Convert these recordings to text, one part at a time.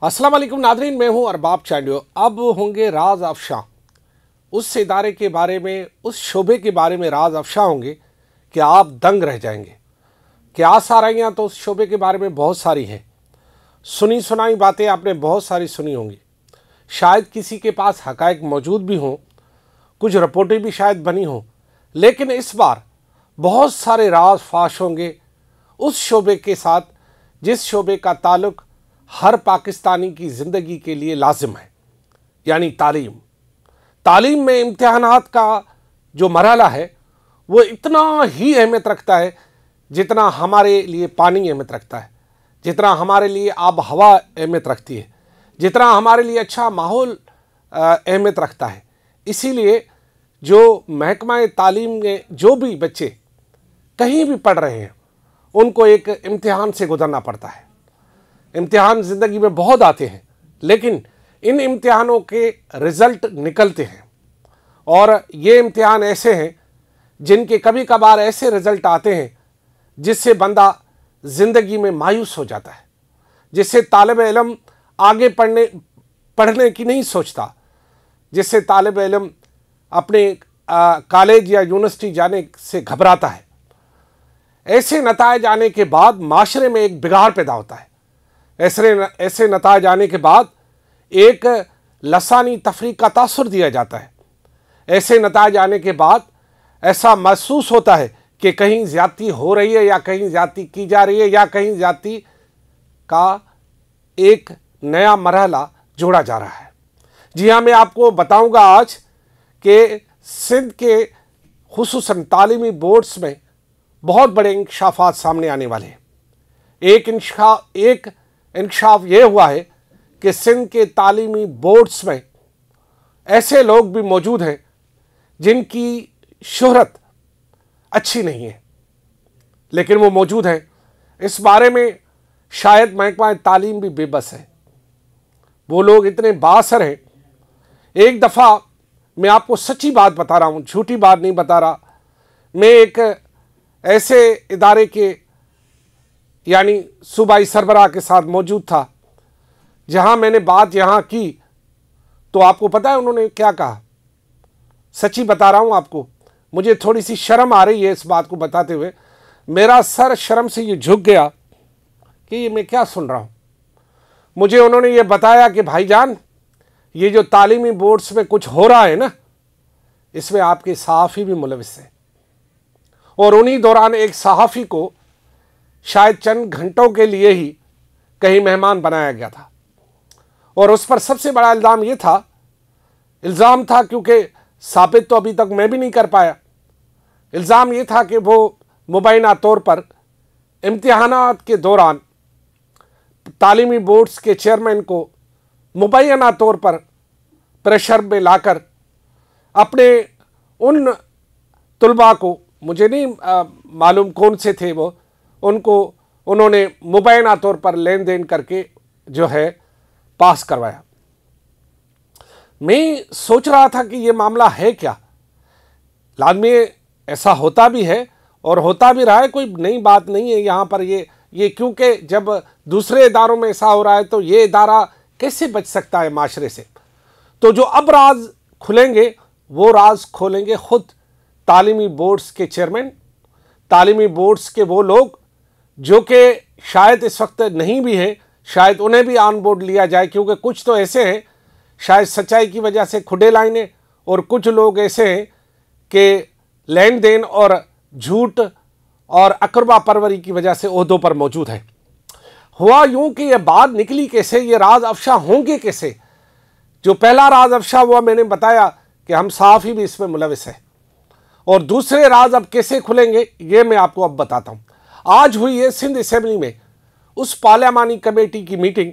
अस्सलाम वालेकुम नादरीन, मैं हूं अरबाब चांडियो। अब होंगे राज अफशा, उस इदारे के बारे में, उस शोबे के बारे में राज अफशा होंगे कि आप दंग रह जाएंगे। क्या साराइयाँ तो उस शोबे के बारे में बहुत सारी हैं। सुनी सुनाई बातें आपने बहुत सारी सुनी होंगी। शायद किसी के पास हकायक मौजूद भी हों, कुछ रिपोर्टें भी शायद बनी हों, लेकिन इस बार बहुत सारे राज फाश होंगे उस शोबे के साथ जिस शोबे का ताल्लुक हर पाकिस्तानी की ज़िंदगी के लिए लाजिम है, यानी तालीम। तालीम में इम्तिहानात का जो मरहला है वो इतना ही अहमियत रखता है जितना हमारे लिए पानी अहमियत रखता है, जितना हमारे लिए आब हवा अहमियत रखती है, जितना हमारे लिए अच्छा माहौल अहमियत रखता है। इसीलिए जो महकमा तालीम में जो भी बच्चे कहीं भी पढ़ रहे हैं उनको एक इम्तिहान से गुजरना पड़ता है। इम्तिहान ज़िंदगी में बहुत आते हैं, लेकिन इन इम्तिहानों के रिज़ल्ट निकलते हैं और ये इम्तिहान ऐसे हैं जिनके कभी कभार ऐसे रिज़ल्ट आते हैं जिससे बंदा ज़िंदगी में मायूस हो जाता है, जिससे तालिब इल्म आगे पढ़ने की नहीं सोचता, जिससे तालिब इल्म अपने कॉलेज या यूनिवर्सिटी जाने से घबराता है। ऐसे नतायज आने के बाद माशरे में एक बिगाड़ पैदा होता है। ऐसे नतायज आने के बाद एक लसानी तफरीक का तासुर दिया जाता है। ऐसे नतायज आने के बाद ऐसा महसूस होता है कि कहीं ज़्यादती हो रही है या कहीं ज़्यादती की जा रही है या कहीं ज़्यादती का एक नया मरहला जोड़ा जा रहा है। जी हाँ, मैं आपको बताऊंगा आज कि सिंध के खुसूसन तालीमी बोर्ड्स में बहुत बड़े इंकशाफात सामने आने वाले हैं। एक इंकशाफ ये हुआ है कि सिंध के तालीमी बोर्ड्स में ऐसे लोग भी मौजूद हैं जिनकी शोहरत अच्छी नहीं है, लेकिन वो मौजूद हैं। इस बारे में शायद महकमा तालीम भी बेबस है। वो लोग इतने बाअसर हैं। एक दफ़ा मैं आपको सच्ची बात बता रहा हूँ, झूठी बात नहीं बता रहा। मैं एक ऐसे इदारे के यानी सूबाई सरबराह के साथ मौजूद था जहाँ मैंने बात यहाँ की तो आपको पता है उन्होंने क्या कहा? सच्ची बता रहा हूँ आपको, मुझे थोड़ी सी शर्म आ रही है इस बात को बताते हुए। मेरा सर शर्म से ये झुक गया कि ये मैं क्या सुन रहा हूँ। मुझे उन्होंने ये बताया कि भाईजान, ये जो तालीमी बोर्ड्स में कुछ हो रहा है ना, इसमें आपके सहाफ़ी भी मुलविस है। और उन्हीं दौरान एक सहाफ़ी को शायद चंद घंटों के लिए ही कहीं मेहमान बनाया गया था और उस पर सबसे बड़ा इल्ज़ाम था क्योंकि साबित तो अभी तक मैं भी नहीं कर पाया। इल्ज़ाम ये था कि वो मुबैना तौर पर इम्तिहानात के दौरान तालीमी बोर्ड्स के चेयरमैन को मुबैना तौर पर प्रेशर में लाकर अपने उन तुलबा को, मुझे नहीं मालूम कौन से थे वो, उनको उन्होंने मुबैना तौर पर लेन देन करके जो है पास करवाया। मैं सोच रहा था कि ये मामला है क्या। लाजमी ऐसा होता भी है और होता भी रहा है, कोई नई बात नहीं है यहाँ पर। ये क्योंकि जब दूसरे इदारों में ऐसा हो रहा है तो ये इदारा कैसे बच सकता है माशरे से। तो जो अब राज खुलेंगे वो राज खोलेंगे खुद तालीमी बोर्ड्स के चेयरमैन, तालीमी बोर्ड्स के वो लोग जो कि शायद इस वक्त नहीं भी हैं, शायद उन्हें भी ऑन बोर्ड लिया जाए, क्योंकि कुछ तो ऐसे हैं शायद सच्चाई की वजह से खुडे लाइने, और कुछ लोग ऐसे हैं कि लेन देन और झूठ और अकरबा परवरी की वजह से ओहदों पर मौजूद है। हुआ यूं कि ये बात निकली कैसे, ये राज अफशा होंगे कैसे। जो पहला राज अफशा हुआ मैंने बताया कि हम सहाफ़ी भी इसमें मुलविस है, और दूसरे राज अब कैसे खुलेंगे ये मैं आपको अब बताता हूँ। आज हुई है सिंध असेंबली में उस पार्लियामानी कमेटी की मीटिंग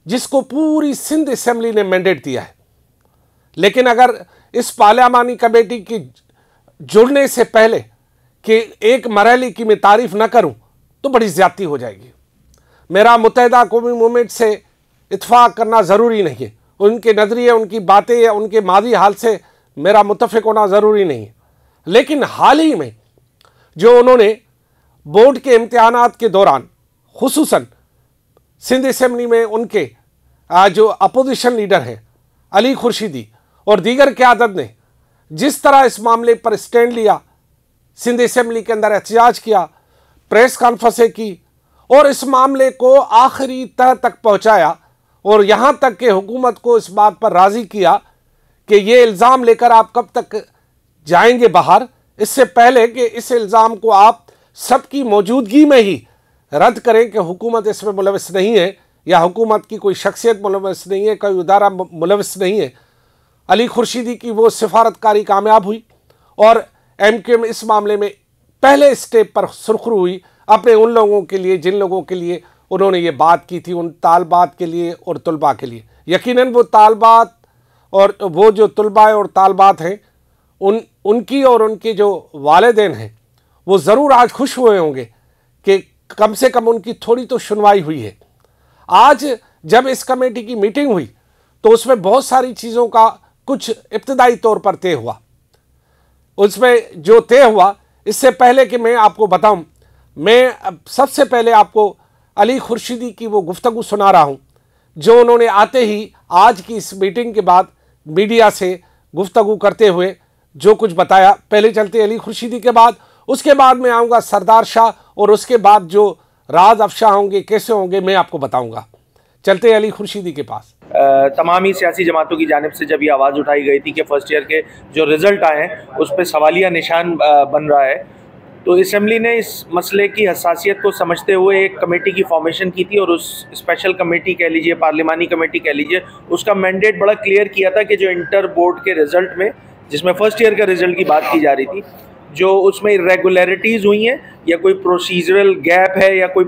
जिसको पूरी सिंध असेंबली ने मैंडेट दिया है। लेकिन अगर इस पार्लियामानी कमेटी की जुड़ने से पहले कि एक मरहले की मैं तारीफ़ न करूं तो बड़ी ज़्यादती हो जाएगी। मेरा मुत्तहिदा कौमी मूवमेंट से इत्फाक करना ज़रूरी नहीं है, उनके नज़रिए, उनकी बातें या उनके मादी हाल से मेरा मुत्तफ़िक होना ज़रूरी नहीं है। लेकिन हाल ही में जो उन्होंने बोर्ड के इम्तिहानात के दौरान खुसूसन सिंध असेंबली में उनके जो अपोजिशन लीडर हैं अली खुर्शीदी और दीगर क़यादत ने जिस तरह इस मामले पर स्टैंड लिया, सिंध असेंबली के अंदर एहतजाज किया, प्रेस कॉन्फ्रेंसें की और इस मामले को आखिरी तह तक पहुंचाया और यहाँ तक कि हुकूमत को इस बात पर राज़ी किया कि ये इल्ज़ाम लेकर आप कब तक जाएंगे बाहर, इससे पहले कि इस इल्ज़ाम को आप सबकी मौजूदगी में ही रद्द करें कि हुकूमत इसमें मुलविस नहीं है या हुकूमत की कोई शख्सियत मुलविस नहीं है, कोई इदारा मुलविस नहीं है। अली खुर्शीदी की वो सिफारतकारी कामयाब हुई और MQM इस मामले में पहले स्टेप पर सुरखरू हुई अपने उन लोगों के लिए जिन लोगों के लिए उन्होंने ये बात की थी, उन तालबात के लिए और तलबा के लिए। यकीनन वो तालबात और वो जो तलबा और तालबात हैं उनकी और उनके जो वालिदैन हैं वो ज़रूर आज खुश हुए होंगे कि कम से कम उनकी थोड़ी तो सुनवाई हुई है। आज जब इस कमेटी की मीटिंग हुई तो उसमें बहुत सारी चीज़ों का कुछ इब्तदाई तौर पर तय हुआ। उसमें जो तय हुआ, इससे पहले कि मैं आपको बताऊं, मैं सबसे पहले आपको अली खुर्शीदी की वो गुफ्तगू सुना रहा हूं जो उन्होंने आते ही आज की इस मीटिंग के बाद मीडिया से गुफ्तगू करते हुए जो कुछ बताया। पहले चलते अली खुर्शीदी के बाद, उसके बाद मैं आऊँगा सरदार शाह और उसके बाद जो राज अफशा होंगे कैसे होंगे मैं आपको बताऊँगा। चलते अली खुर्शीदी के पास। तमाम ही सियासी जमातों की जानिब से जब ये आवाज़ उठाई गई थी कि फर्स्ट ईयर के जो रिज़ल्ट आए हैं उस पर सवालिया निशान बन रहा है, तो असेंबली ने इस मसले की हसासियत को समझते हुए एक कमेटी की फॉर्मेशन की थी और उस स्पेशल कमेटी कह लीजिए, पार्लिमानी कमेटी कह लीजिए, उसका मैंडेट बड़ा क्लियर किया था कि जो इंटर बोर्ड के रिज़ल्ट में, जिसमें फर्स्ट ईयर का रिज़ल्ट की बात की जा रही थी, जो उसमें इरेगुलरिटीज़ हुई हैं या कोई प्रोसीजरल गैप है या कोई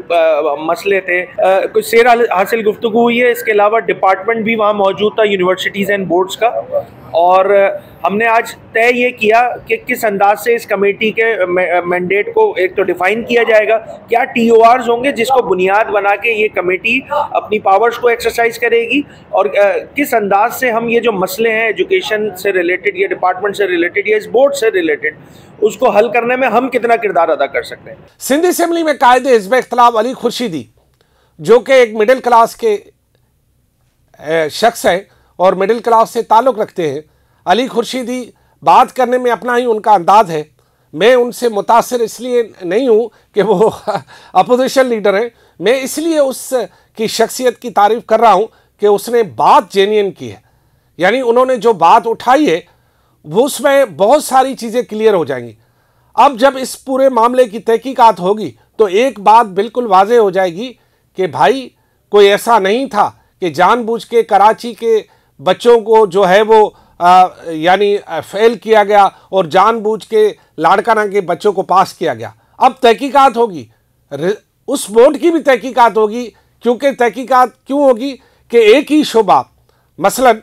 मसले थे, कोई सेर हासिल गुफ्तगू हुई है। इसके अलावा डिपार्टमेंट भी वहाँ मौजूद था, यूनिवर्सिटीज़ एंड बोर्ड्स का, और हमने आज तय ये किया कि किस अंदाज से इस कमेटी के मैंडेट को एक तो डिफ़ाइन किया जाएगा, क्या TORs होंगे जिसको बुनियाद बना के ये कमेटी अपनी पावर्स को एक्सरसाइज करेगी, और किस अंदाज से हम ये जो मसले हैं एजुकेशन से रिलेटेड या डिपार्टमेंट से रिलेटेड या इस बोर्ड से रिलेटेड उसको हल करने में हम कितना किरदार अदा कर सकते हैं। सिंध असेंबली में कायदे हिज़्ब इख्तिलाफ अली खुर्शीदी जो कि एक मिडिल क्लास के शख्स है और मिडिल क्लास से ताल्लुक़ रखते हैं, अली खुर्शीदी बात करने में अपना ही उनका अंदाज़ है। मैं उनसे मुतासिर इसलिए नहीं हूँ कि वो अपोजिशन लीडर हैं, मैं इसलिए उसकी शख्सियत की तारीफ़ कर रहा हूँ कि उसने बात जेन्युइन की है। यानी उन्होंने जो बात उठाई है वो उसमें बहुत सारी चीज़ें क्लियर हो जाएंगी। अब जब इस पूरे मामले की तहकीकात होगी तो एक बात बिल्कुल वाज़ेह हो जाएगी कि भाई कोई ऐसा नहीं था कि जानबूझ के कराची के बच्चों को जो है वो यानी फेल किया गया और जानबूझ के लाड़काना के बच्चों को पास किया गया। अब तहकीकात होगी, उस बोर्ड की भी तहकीकात होगी, क्योंकि तहकीकात क्यों होगी कि एक ही शोबा, मसलन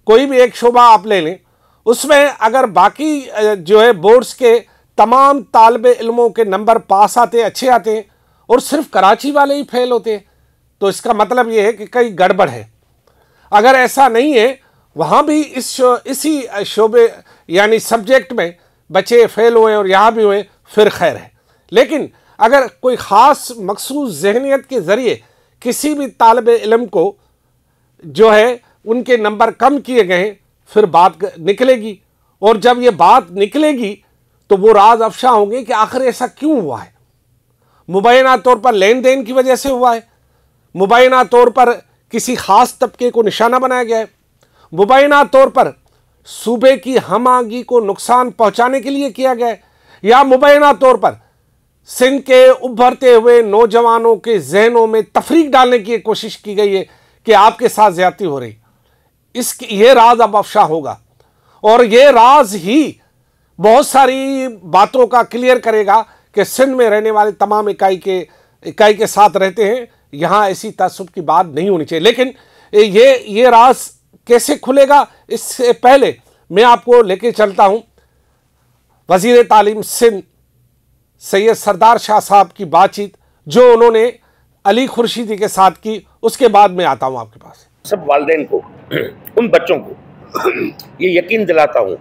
कोई भी एक शोबा आप ले लें, उसमें अगर बाकी जो है बोर्ड्स के तमाम तालिबे इल्मों के नंबर पास आते अच्छे आते हैं और सिर्फ कराची वाले ही फेल होते हैं, तो इसका मतलब ये है कि कहीं गड़बड़ है। अगर ऐसा नहीं है, वहाँ भी इसी शोबे यानी सब्जेक्ट में बच्चे फेल हुए और यहाँ भी हुए, फिर खैर है। लेकिन अगर कोई ख़ास मखसूस जहनीत के ज़रिए किसी भी तालिबे इल्म को जो है उनके नंबर कम किए गए, फिर बात निकलेगी, और जब ये बात निकलेगी तो वो राज अफशा होंगे कि आखिर ऐसा क्यों हुआ है। मुबैना तौर पर लेन देन की वजह से हुआ है, मुबैना तौर पर किसी ख़ास तबके को निशाना बनाया गया है, मुबैना तौर पर सूबे की हम आहंगी को नुकसान पहुंचाने के लिए किया गया है, या मुबैना तौर पर सिंध के उभरते हुए नौजवानों के जहनों में तफरीक डालने की कोशिश की गई है कि आपके साथ ज्यादती हो रही। ये राज अब अफशा होगा और ये राज ही बहुत सारी बातों का क्लियर करेगा कि सिंध में रहने वाले तमाम इकाई के साथ रहते हैं, यहाँ ऐसी तासुब की बात नहीं होनी चाहिए। लेकिन ये राज कैसे खुलेगा, इससे पहले मैं आपको लेके चलता हूँ वज़ीर तालीम सिंध सैयद सरदार शाह साहब की बातचीत जो उन्होंने अली खुर्शीदी के साथ की, उसके बाद मैं आता हूँ आपके पास। सब वालिदैन को, उन बच्चों को ये यकीन दिलाता हूँ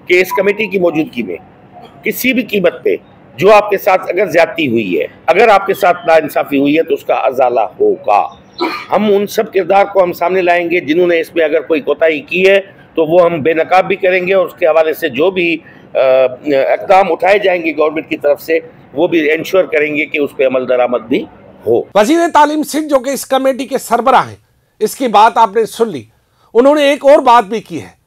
कि इस कमेटी की मौजूदगी में किसी भी कीमत पे जो आपके साथ अगर ज्यादती हुई है, अगर आपके साथ नाइंसाफ़ी हुई है, तो उसका अजाला होगा। हम उन सब किरदार को हम सामने लाएंगे जिन्होंने इसमें अगर कोई कोताही की है तो वो हम बेनकाब भी करेंगे, और उसके हवाले से जो भी इक़दाम उठाए जाएंगे गवर्नमेंट की तरफ से वो भी इंश्योर करेंगे कि उस पर अमल दरामद भी हो। वज़ीर तालीम सिंध जो कि इस कमेटी के सरबराह हैं, इसकी बात आपने सुन ली। उन्होंने एक और बात भी की है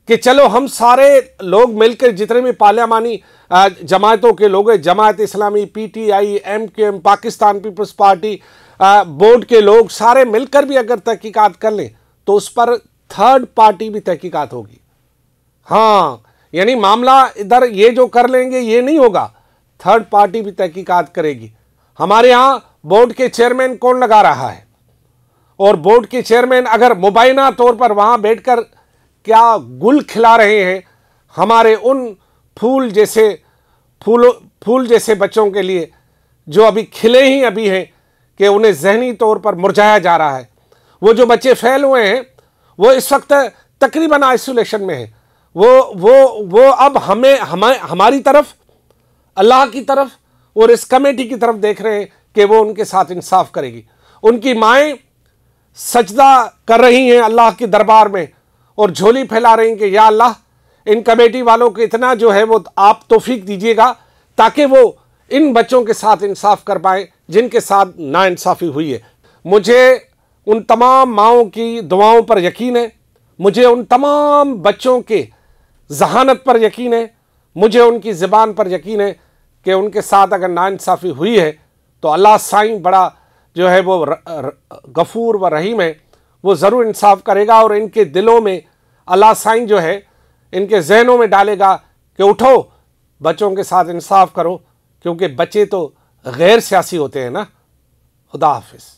कि चलो हम सारे लोग मिलकर, जितने भी पार्लियामानी जमातों के लोग हैं, Jamaat Islami, PTI, MQM, Pakistan Peoples Party, board के लोग सारे मिलकर भी अगर तहकीकात कर लें तो उस पर थर्ड पार्टी भी तहकीकात होगी। हाँ, यानी मामला इधर ये जो कर लेंगे ये नहीं होगा, थर्ड पार्टी भी तहकीकात करेगी। हमारे यहाँ बोर्ड के चेयरमैन कौन लगा रहा है, और बोर्ड के चेयरमैन अगर मुबैना तौर पर वहाँ बैठकर क्या गुल खिला रहे हैं हमारे उन फूल जैसे बच्चों के लिए जो अभी खिले ही अभी हैं कि उन्हें जहनी तौर पर मुरझाया जा रहा है। वो जो बच्चे फेल हुए हैं वो इस वक्त तकरीबन आइसोलेशन में हैं। वो अब हमारी तरफ, अल्लाह की तरफ और इस कमेटी की तरफ देख रहे हैं कि वो उनके साथ इंसाफ करेगी। उनकी माएँ सजदा कर रही हैं अल्लाह के दरबार में और झोली फैला रही हैं कि या अल्लाह, इन कमेटी वालों को इतना जो है वो आप तौफीक दीजिएगा ताकि वो इन बच्चों के साथ इंसाफ कर पाए जिनके साथ नाइंसाफ़ी हुई है। मुझे उन तमाम माओं की दुआओं पर यकीन है, मुझे उन तमाम बच्चों के जहानत पर यकीन है, मुझे उनकी ज़बान पर यकीन है कि उनके साथ अगर नाइंसाफ़ी हुई है तो अल्लाह साईं बड़ा जो है वो गफूर व रहीम है, वो ज़रूर इंसाफ करेगा और इनके दिलों में अल्लाह साईं जो है इनके जहनों में डालेगा कि उठो, बच्चों के साथ इंसाफ करो, क्योंकि बच्चे तो गैर सियासी होते हैं ना। खुदा हाफिज़।